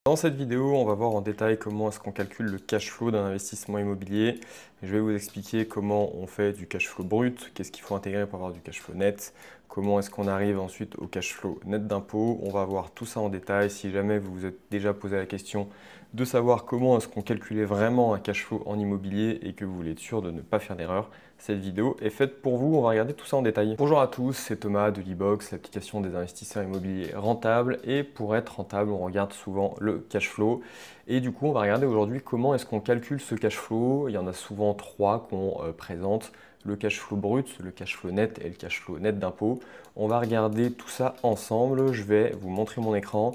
Dans cette vidéo, on va voir en détail comment est-ce qu'on calcule le cash flow d'un investissement immobilier. Je vais vous expliquer comment on fait du cash flow brut, qu'est-ce qu'il faut intégrer pour avoir du cash flow net, comment est-ce qu'on arrive ensuite au cash flow net d'impôt. On va voir tout ça en détail. Si jamais vous vous êtes déjà posé la question de savoir comment est-ce qu'on calculait vraiment un cash flow en immobilier et que vous voulez être sûr de ne pas faire d'erreur, cette vidéo est faite pour vous. On va regarder tout ça en détail. Bonjour à tous, c'est Thomas de l'e-box, l'application des investisseurs immobiliers rentables. Et pour être rentable, on regarde souvent le cash flow. Et du coup, on va regarder aujourd'hui comment est-ce qu'on calcule ce cash flow. Il y en a souvent trois qu'on présente. Le cash flow brut, le cash flow net et le cash flow net d'impôt. On va regarder tout ça ensemble. Je vais vous montrer mon écran.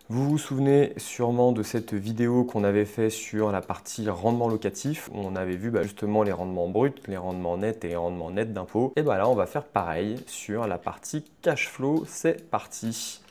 Vous vous souvenez sûrement de cette vidéo qu'on avait fait sur la partie rendement locatif, où on avait vu justement les rendements bruts, les rendements nets et les rendements nets d'impôt. Et là, on va faire pareil sur la partie cash flow. C'est parti.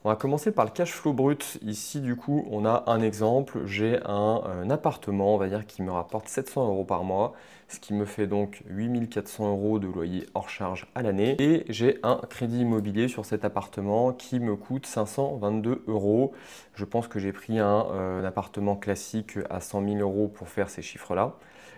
On va commencer par le cash flow brut. Ici, du coup, on a un exemple. J'ai un appartement, on va dire, qui me rapporte 700 € par mois, ce qui me fait donc 8 400 € de loyer hors charge à l'année. Et j'ai un crédit immobilier sur cet appartement qui me coûte 522 €. Je pense que j'ai pris un appartement classique à 100 000 € pour faire ces chiffres-là.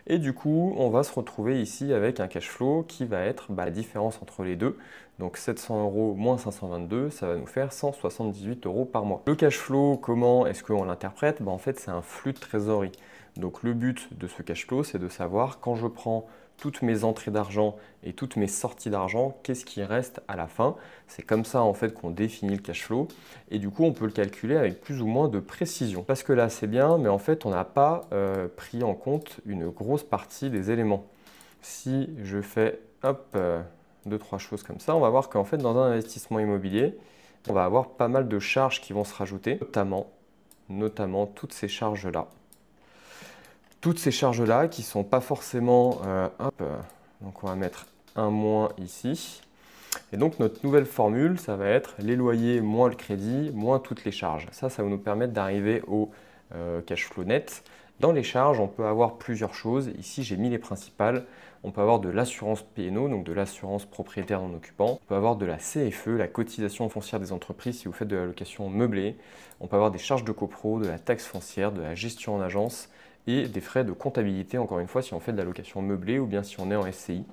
Et du coup, on va se retrouver ici avec un cash flow qui va être la différence entre les deux. Donc 700 € moins 522, ça va nous faire 178 € par mois. Le cash flow, comment est-ce qu'on l'interprète? En fait, c'est un flux de trésorerie. Donc le but de ce cash flow, c'est de savoir quand je prends toutes mes entrées d'argent et toutes mes sorties d'argent, qu'est-ce qui reste à la fin. C'est comme ça en fait qu'on définit le cash flow et du coup on peut le calculer avec plus ou moins de précision. Parce que là c'est bien, mais en fait on n'a pas pris en compte une grosse partie des éléments. Si je fais hop, deux, trois choses comme ça, on va voir qu'en fait dans un investissement immobilier, on va avoir pas mal de charges qui vont se rajouter, notamment toutes ces charges-là. Toutes ces charges-là qui ne sont pas forcément... donc on va mettre un moins ici. Et donc notre nouvelle formule, ça va être les loyers moins le crédit, moins toutes les charges. Ça va nous permettre d'arriver au cash flow net. Dans les charges, on peut avoir plusieurs choses. Ici, j'ai mis les principales. On peut avoir de l'assurance P&O, donc de l'assurance propriétaire non occupant. On peut avoir de la CFE, la cotisation foncière des entreprises si vous faites de la location meublée. On peut avoir des charges de copro, de la taxe foncière, de la gestion en agence et des frais de comptabilité, encore une fois, si on fait de la location meublée ou bien si on est en SCI.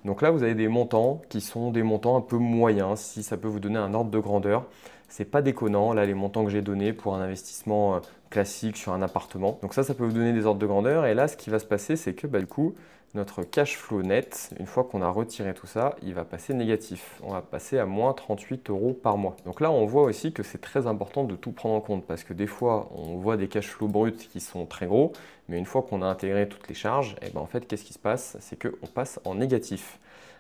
Donc là, vous avez des montants qui sont des montants un peu moyens, si ça peut vous donner un ordre de grandeur. C'est pas déconnant, là, les montants que j'ai donnés pour un investissement classique sur un appartement. Donc ça peut vous donner des ordres de grandeur. Et là, ce qui va se passer, c'est que du coup, notre cash flow net, une fois qu'on a retiré tout ça, il va passer négatif. On va passer à moins 38 € par mois. Donc là, on voit aussi que c'est très important de tout prendre en compte parce que des fois, on voit des cash flows bruts qui sont très gros, mais une fois qu'on a intégré toutes les charges, en fait, qu'est-ce qui se passe? C'est qu'on passe en négatif.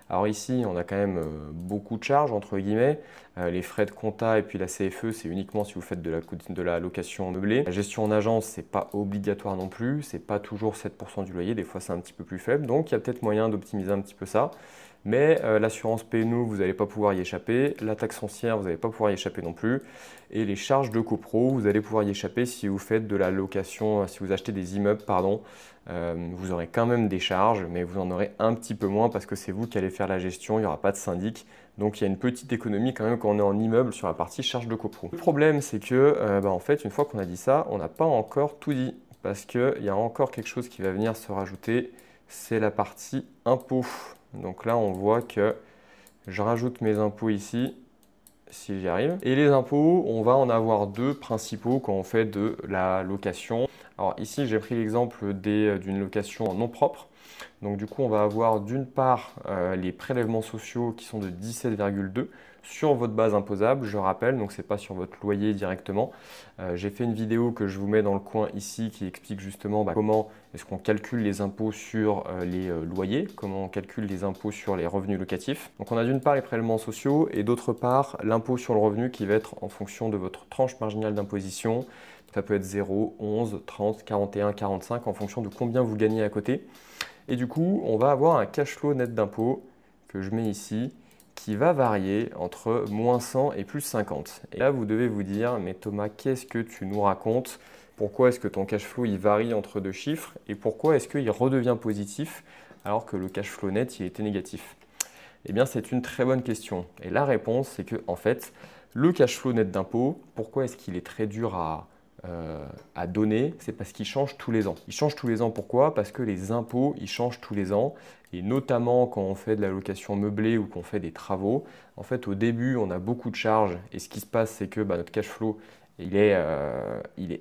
Alors ici, on a quand même beaucoup de charges, entre guillemets. Les frais de compta et puis la CFE, c'est uniquement si vous faites de la location meublée. La gestion en agence, c'est pas obligatoire non plus. C'est pas toujours 7% du loyer. Des fois, c'est un petit peu plus faible. Donc, il y a peut-être moyen d'optimiser un petit peu ça. Mais l'assurance P&O, vous n'allez pas pouvoir y échapper. La taxe foncière, vous n'allez pas pouvoir y échapper non plus. Et les charges de copro, vous allez pouvoir y échapper si vous faites de la location, si vous achetez des immeubles, pardon. Vous aurez quand même des charges, mais vous en aurez un petit peu moins parce que c'est vous qui allez faire la gestion, il n'y aura pas de syndic. Donc il y a une petite économie quand même quand on est en immeuble sur la partie charges de copro. Le problème, c'est que en fait, une fois qu'on a dit ça, on n'a pas encore tout dit parce qu'il y a encore quelque chose qui va venir se rajouter, c'est la partie impôts. Donc là, on voit que je rajoute mes impôts ici, si j'y arrive. Et les impôts, on va en avoir deux principaux quand on fait de la location. Alors ici, j'ai pris l'exemple d'une location en nom propre. Donc du coup, on va avoir d'une part les prélèvements sociaux qui sont de 17,2 sur votre base imposable, je rappelle, donc ce n'est pas sur votre loyer directement. J'ai fait une vidéo que je vous mets dans le coin ici qui explique justement comment est-ce qu'on calcule les impôts sur les loyers, comment on calcule les impôts sur les revenus locatifs. Donc on a d'une part les prélèvements sociaux et d'autre part l'impôt sur le revenu qui va être en fonction de votre tranche marginale d'imposition. Ça peut être 0, 11, 30, 41, 45 en fonction de combien vous gagnez à côté. Et du coup, on va avoir un cash flow net d'impôt que je mets ici qui va varier entre moins 100 et plus 50. Et là, vous devez vous dire, mais Thomas, qu'est-ce que tu nous racontes? Pourquoi est-ce que ton cash flow il varie entre deux chiffres? Et pourquoi est-ce qu'il redevient positif alors que le cash flow net il était négatif? Eh bien, c'est une très bonne question. Et la réponse, c'est que en fait, le cash flow net d'impôt, pourquoi est-ce qu'il est très dur à à donner, c'est parce qu'ils changent tous les ans. Ils changent tous les ans, pourquoi? Parce que les impôts, ils changent tous les ans, et notamment quand on fait de la location meublée ou qu'on fait des travaux. En fait, au début, on a beaucoup de charges, et ce qui se passe, c'est que notre cash flow, il est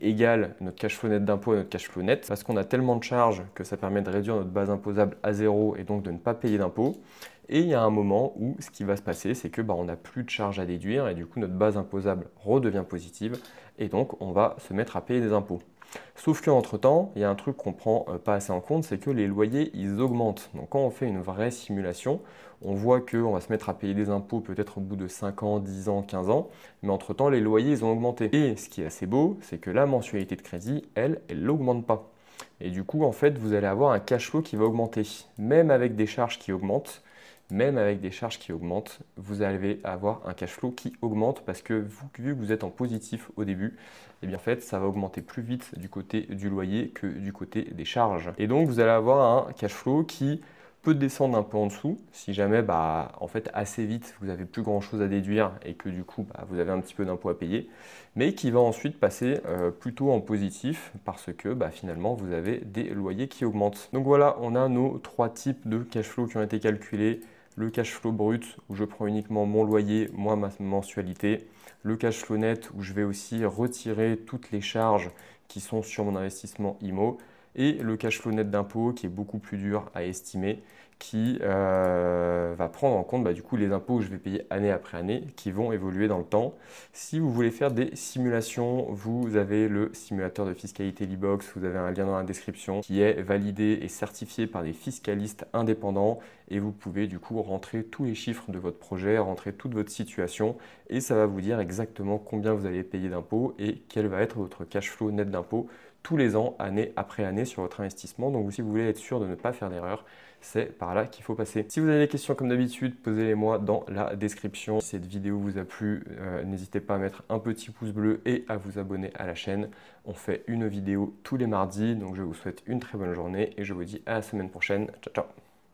égal, notre cash flow net d'impôt à notre cash flow net, parce qu'on a tellement de charges que ça permet de réduire notre base imposable à zéro et donc de ne pas payer d'impôts. Et il y a un moment où ce qui va se passer, c'est que on n'a plus de charges à déduire et du coup notre base imposable redevient positive et donc on va se mettre à payer des impôts. Sauf qu'entre-temps, il y a un truc qu'on ne prend pas assez en compte, c'est que les loyers, ils augmentent. Donc quand on fait une vraie simulation, on voit qu'on va se mettre à payer des impôts peut-être au bout de 5 ans, 10 ans, 15 ans, mais entre-temps, les loyers, ils ont augmenté. Et ce qui est assez beau, c'est que la mensualité de crédit, elle n'augmente pas. Et du coup, en fait, vous allez avoir un cash flow qui va augmenter. Même avec des charges qui augmentent, vous allez avoir un cash flow qui augmente parce que vu que vous êtes en positif au début, et bien en fait, ça va augmenter plus vite du côté du loyer que du côté des charges. Et donc, vous allez avoir un cash flow qui peut descendre un peu en dessous si jamais en fait assez vite vous n'avez plus grand chose à déduire et que du coup vous avez un petit peu d'impôt à payer, mais qui va ensuite passer plutôt en positif parce que finalement vous avez des loyers qui augmentent. Donc voilà, on a nos trois types de cash flow qui ont été calculés. Le cash flow brut où je prends uniquement mon loyer, moi ma mensualité. Le cash flow net où je vais aussi retirer toutes les charges qui sont sur mon investissement IMO. Et le cash flow net d'impôt qui est beaucoup plus dur à estimer, qui va prendre en compte du coup les impôts que je vais payer année après année qui vont évoluer dans le temps. Si vous voulez faire des simulations, vous avez le simulateur de fiscalité Libox, vous avez un lien dans la description qui est validé et certifié par des fiscalistes indépendants et vous pouvez du coup rentrer tous les chiffres de votre projet, rentrer toute votre situation et ça va vous dire exactement combien vous allez payer d'impôts et quel va être votre cash flow net d'impôts tous les ans, année après année sur votre investissement. Donc si vous voulez être sûr de ne pas faire d'erreur, c'est par là qu'il faut passer. Si vous avez des questions comme d'habitude, posez-les-moi dans la description. Si cette vidéo vous a plu, n'hésitez pas à mettre un petit pouce bleu et à vous abonner à la chaîne. On fait une vidéo tous les mardis, donc je vous souhaite une très bonne journée et je vous dis à la semaine prochaine. Ciao, ciao!